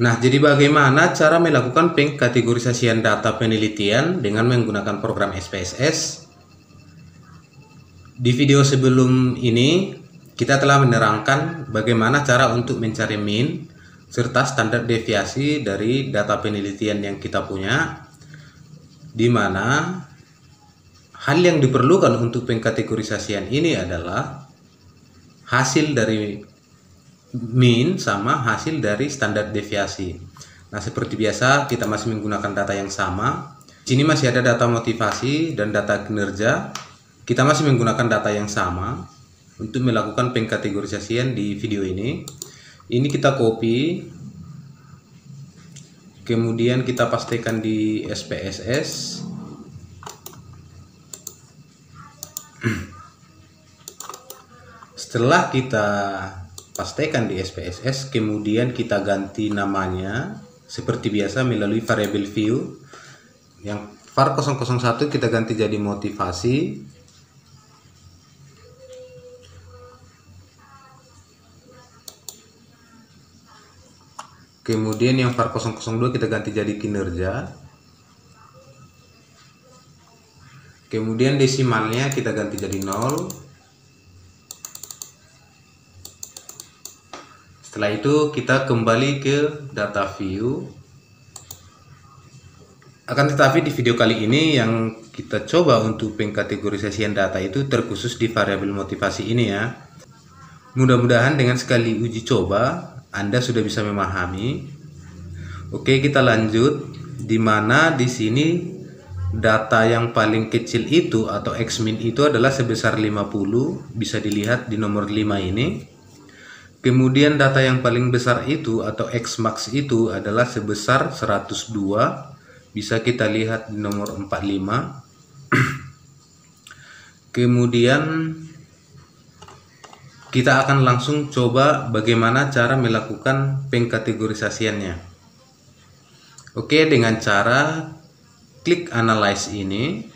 Nah, jadi bagaimana cara melakukan pengkategorisasian data penelitian dengan menggunakan program SPSS? Di video sebelum ini, kita telah menerangkan bagaimana cara untuk mencari mean serta standar deviasi dari data penelitian yang kita punya, di mana hal yang diperlukan untuk pengkategorisasian ini adalah hasil dari mean sama hasil dari standar deviasi. Nah, seperti biasa kita masih menggunakan data yang sama. Di sini masih ada data motivasi dan data kinerja. Kita masih menggunakan data yang sama untuk melakukan pengkategorisasian di video ini. Ini kita copy, kemudian kita pastikan di SPSS. Setelah kita pastikan di SPSS, kemudian kita ganti namanya seperti biasa melalui variable view. Yang var 001 kita ganti jadi motivasi. Kemudian yang var 002 kita ganti jadi kinerja. Kemudian desimalnya kita ganti jadi 0. Setelah itu kita kembali ke data view. Akan tetapi di video kali ini yang kita coba untuk pengkategorisasian data itu terkhusus di variabel motivasi ini ya. Mudah-mudahan dengan sekali uji coba Anda sudah bisa memahami. Oke, kita lanjut. Di mana di sini data yang paling kecil itu atau X-min itu adalah sebesar 50, bisa dilihat di nomor 5 ini. Kemudian data yang paling besar itu atau X-max itu adalah sebesar 102, bisa kita lihat di nomor 45. Kemudian kita akan langsung coba bagaimana cara melakukan pengkategorisasiannya. Oke, dengan cara klik analyze ini,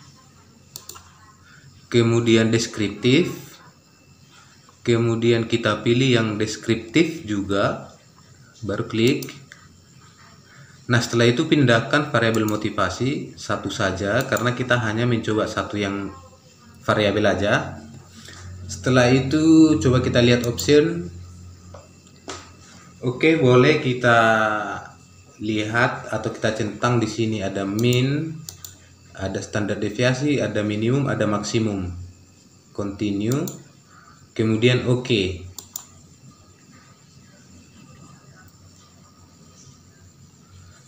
kemudian deskriptif. Kemudian kita pilih yang deskriptif juga, baru klik. Nah, setelah itu pindahkan variabel motivasi satu saja karena kita hanya mencoba satu yang variabel aja. Setelah itu coba kita lihat option. Oke, boleh kita lihat atau kita centang di sini ada min, ada standar deviasi, ada minimum, ada maksimum. Continue. Kemudian oke.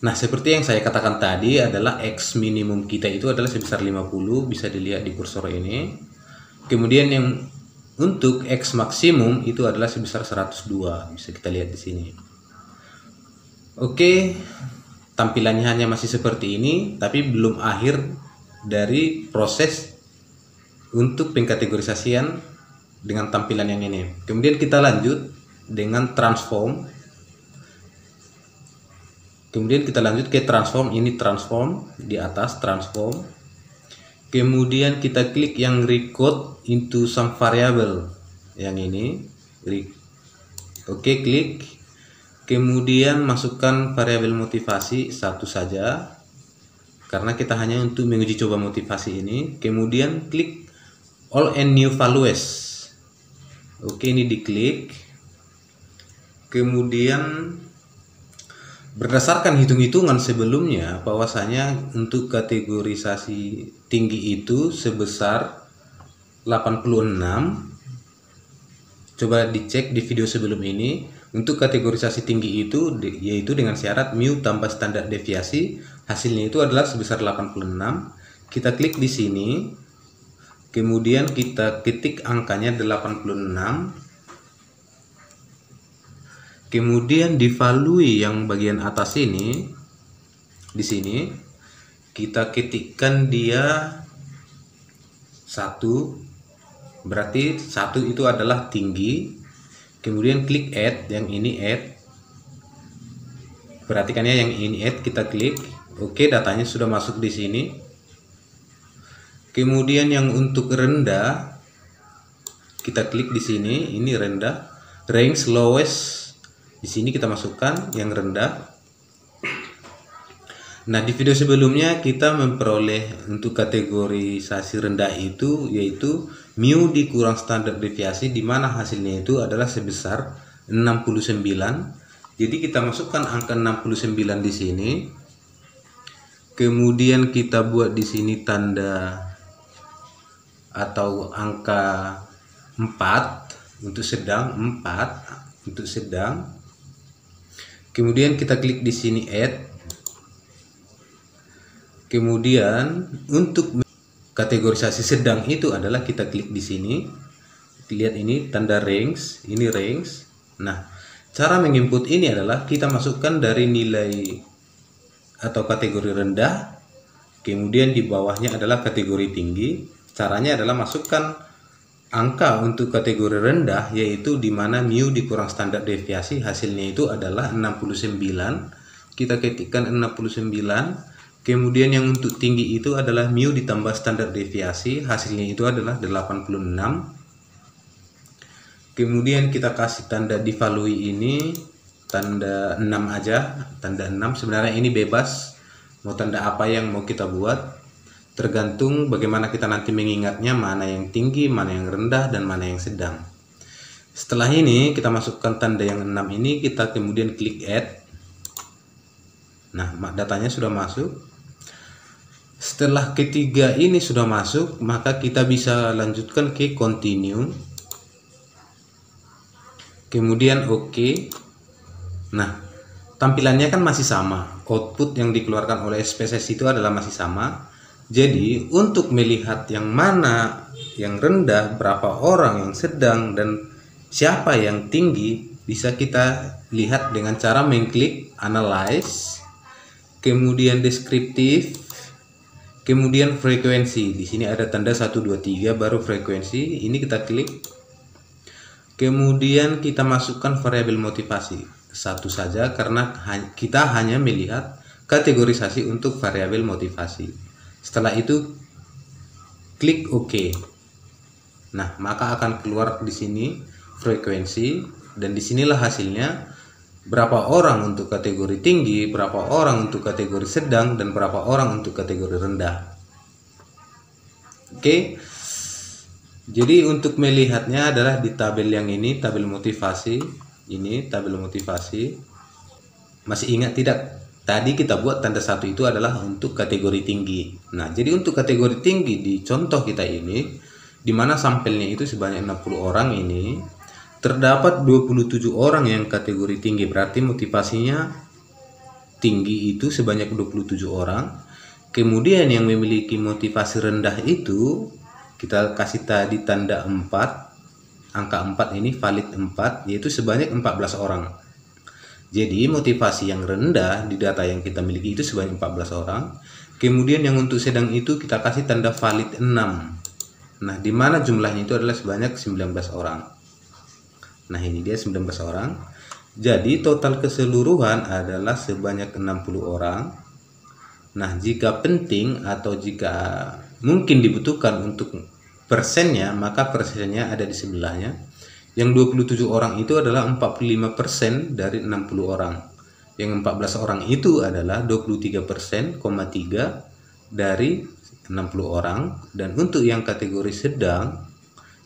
Nah, seperti yang saya katakan tadi adalah X minimum kita itu adalah sebesar 50, bisa dilihat di kursor ini. Kemudian yang untuk X maksimum itu adalah sebesar 102, bisa kita lihat di sini. Oke, tampilannya hanya masih seperti ini, tapi belum akhir dari proses untuk pengkategorisasian dengan tampilan yang ini. Kemudian kita lanjut dengan transform. Kemudian kita lanjut ke transform, ini transform di atas transform. Kemudian kita klik yang record into some variable yang ini. Oke, klik. Kemudian masukkan variabel motivasi satu saja karena kita hanya untuk menguji coba motivasi ini. Kemudian klik all and new values. Oke, ini diklik. Kemudian berdasarkan hitung-hitungan sebelumnya bahwasanya untuk kategorisasi tinggi itu sebesar 86. Coba dicek di video sebelum ini. Untuk kategorisasi tinggi itu yaitu dengan syarat mu tambah standar deviasi, hasilnya itu adalah sebesar 86. Kita klik di sini. Kemudian kita ketik angkanya 86. Kemudian di value yang bagian atas ini, di sini kita ketikkan dia 1. Berarti 1 itu adalah tinggi. Kemudian klik add, yang ini add. Perhatikannya yang ini add, kita klik. Oke, datanya sudah masuk di sini. Kemudian yang untuk rendah kita klik di sini, ini rendah. Range lowest di sini kita masukkan yang rendah. Nah, di video sebelumnya kita memperoleh untuk kategorisasi rendah itu yaitu mu dikurang standar deviasi, di mana hasilnya itu adalah sebesar 69. Jadi kita masukkan angka 69 di sini. Kemudian kita buat di sini tanda atau angka 4 untuk sedang, 4 untuk sedang. Kemudian kita klik di sini add. Kemudian untuk kategorisasi sedang itu adalah kita klik di sini. Lihat ini tanda range, ini range. Nah, cara menginput ini adalah kita masukkan dari nilai atau kategori rendah. Kemudian di bawahnya adalah kategori tinggi. Caranya adalah masukkan angka untuk kategori rendah, yaitu di mana mu dikurang standar deviasi, hasilnya itu adalah 69. Kita ketikkan 69. Kemudian yang untuk tinggi itu adalah mu ditambah standar deviasi, hasilnya itu adalah 86. Kemudian kita kasih tanda devalue ini, tanda 6 aja, tanda 6. Sebenarnya ini bebas, mau tanda apa yang mau kita buat, tergantung bagaimana kita nanti mengingatnya, mana yang tinggi, mana yang rendah, dan mana yang sedang. Setelah ini kita masukkan tanda yang 6 ini, kita kemudian klik add. Nah, datanya sudah masuk. Setelah ketiga ini sudah masuk, maka kita bisa lanjutkan ke continue. Kemudian OK. Nah, tampilannya kan masih sama. Output yang dikeluarkan oleh SPSS itu adalah masih sama. Jadi, untuk melihat yang mana yang rendah, berapa orang yang sedang, dan siapa yang tinggi, bisa kita lihat dengan cara mengklik analyze, kemudian deskriptif, kemudian frekuensi. Di sini ada tanda 1, 2, 3 baru frekuensi. Ini kita klik. Kemudian kita masukkan variabel motivasi. Satu saja karena kita hanya melihat kategorisasi untuk variabel motivasi. Setelah itu klik OK. Nah, maka akan keluar di sini frekuensi, dan disinilah hasilnya berapa orang untuk kategori tinggi, berapa orang untuk kategori sedang, dan berapa orang untuk kategori rendah. Oke. Jadi untuk melihatnya adalah di tabel yang ini, tabel motivasi. Ini tabel motivasi. Masih ingat tidak? Tadi kita buat tanda 1 itu adalah untuk kategori tinggi. Nah, jadi untuk kategori tinggi di contoh kita ini, di mana sampelnya itu sebanyak 60 orang ini, terdapat 27 orang yang kategori tinggi, berarti motivasinya tinggi itu sebanyak 27 orang. Kemudian yang memiliki motivasi rendah itu kita kasih tadi tanda 4, angka 4 ini valid 4, yaitu sebanyak 14 orang. Jadi motivasi yang rendah di data yang kita miliki itu sebanyak 14 orang. Kemudian yang untuk sedang itu kita kasih tanda valid 6. Nah, di mana jumlahnya itu adalah sebanyak 19 orang. Nah, ini dia 19 orang. Jadi total keseluruhan adalah sebanyak 60 orang. Nah, jika penting atau jika mungkin dibutuhkan untuk persennya, maka persennya ada di sebelahnya. Yang 27 orang itu adalah 45% dari 60 orang. Yang 14 orang itu adalah 23%,3 dari 60 orang. Dan untuk yang kategori sedang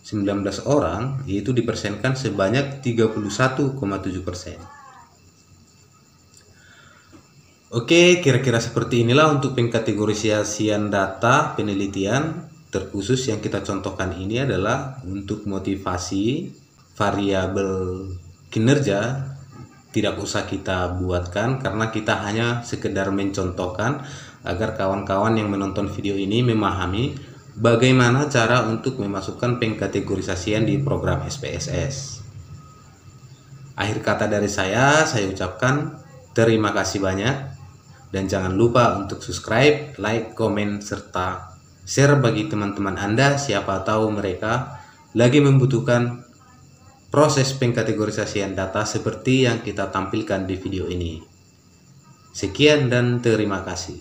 19 orang, yaitu dipersenkan sebanyak 31,7%. Oke, kira-kira seperti inilah untuk pengkategorisasian data penelitian. Terkhusus yang kita contohkan ini adalah untuk motivasi, variabel kinerja tidak usah kita buatkan karena kita hanya sekedar mencontohkan agar kawan-kawan yang menonton video ini memahami bagaimana cara untuk memasukkan pengkategorisasian di program SPSS. Akhir kata dari saya ucapkan terima kasih banyak, dan jangan lupa untuk subscribe, like, komen, serta share bagi teman-teman Anda, siapa tahu mereka lagi membutuhkan proses pengkategorisasian data seperti yang kita tampilkan di video ini. Sekian dan terima kasih.